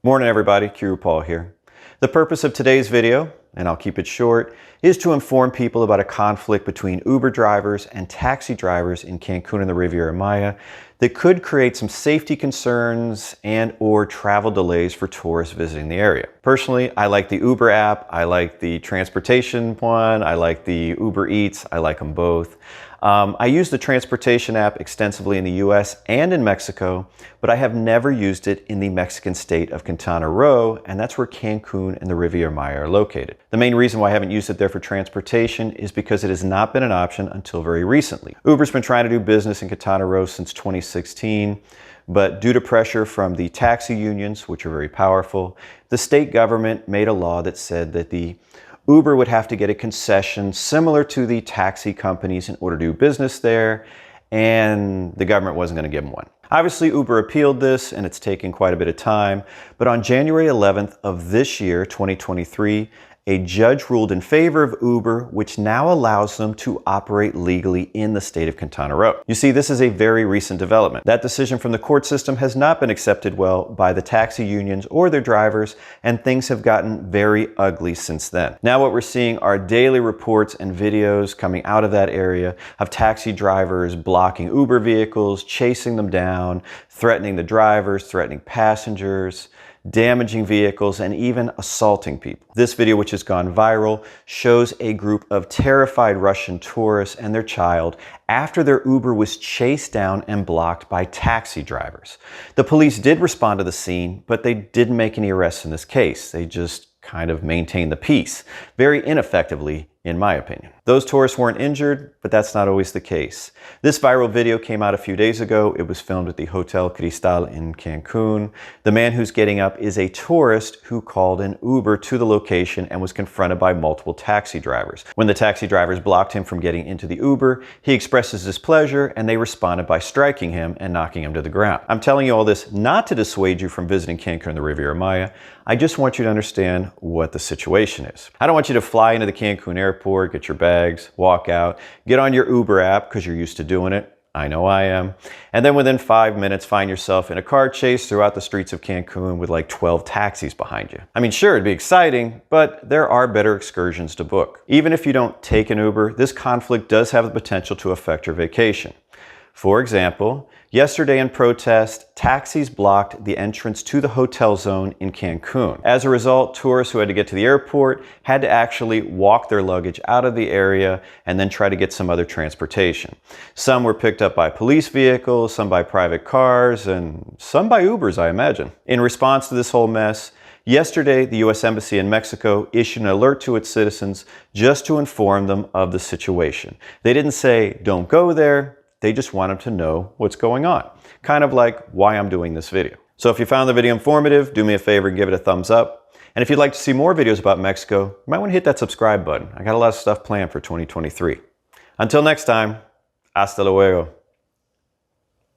Morning everybody, Paul here. The purpose of today's video, and I'll keep it short, is to inform people about a conflict between Uber drivers and taxi drivers in Cancun and the Riviera Maya that could create some safety concerns and or travel delays for tourists visiting the area. Personally, I like the Uber app, I like the transportation one, I like the Uber Eats, I like them both. I use the transportation app extensively in the US and in Mexico, but I have never used it in the Mexican state of Quintana Roo, and that's where Cancun and the Riviera Maya are located. The main reason why I haven't used it there for transportation is because it has not been an option until very recently. Uber's been trying to do business in Quintana Roo since 2016, but due to pressure from the taxi unions, which are very powerful, the state government made a law that said that the Uber would have to get a concession similar to the taxi companies in order to do business there, and the government wasn't going to give them one. Obviously, Uber appealed this, and it's taken quite a bit of time, but on January 11th of this year, 2023, a judge ruled in favor of Uber, which now allows them to operate legally in the state of Quintana Roo. You see, this is a very recent development. That decision from the court system has not been accepted well by the taxi unions or their drivers, and things have gotten very ugly since then. Now what we're seeing are daily reports and videos coming out of that area of taxi drivers blocking Uber vehicles, chasing them down, threatening the drivers, threatening passengers, damaging vehicles, and even assaulting people. This video, which has gone viral, shows a group of terrified Russian tourists and their child after their Uber was chased down and blocked by taxi drivers. The police did respond to the scene, but they didn't make any arrests in this case. They just kind of maintained the peace, very ineffectively, in my opinion. Those tourists weren't injured, but that's not always the case. This viral video came out a few days ago. It was filmed at the Hotel Cristal in Cancun. The man who's getting up is a tourist who called an Uber to the location and was confronted by multiple taxi drivers. When the taxi drivers blocked him from getting into the Uber, he expressed his displeasure, and they responded by striking him and knocking him to the ground. I'm telling you all this not to dissuade you from visiting Cancun and the Riviera Maya. I just want you to understand what the situation is. I don't want you to fly into the Cancun airport, get your bags, walk out, get on your Uber app because you're used to doing it. I know I am. And then within 5 minutes, find yourself in a car chase throughout the streets of Cancun with like 12 taxis behind you. I mean, sure, it'd be exciting, but there are better excursions to book. Even if you don't take an Uber, this conflict does have the potential to affect your vacation. For example, yesterday in protest, taxis blocked the entrance to the hotel zone in Cancun. As a result, tourists who had to get to the airport had to actually walk their luggage out of the area and then try to get some other transportation. Some were picked up by police vehicles, some by private cars, and some by Ubers, I imagine. In response to this whole mess, yesterday, the U.S. Embassy in Mexico issued an alert to its citizens just to inform them of the situation. They didn't say, don't go there. They just wanted to know what's going on. Kind of like why I'm doing this video. So if you found the video informative, do me a favor and give it a thumbs up. And if you'd like to see more videos about Mexico, you might want to hit that subscribe button. I got a lot of stuff planned for 2023. Until next time, hasta luego.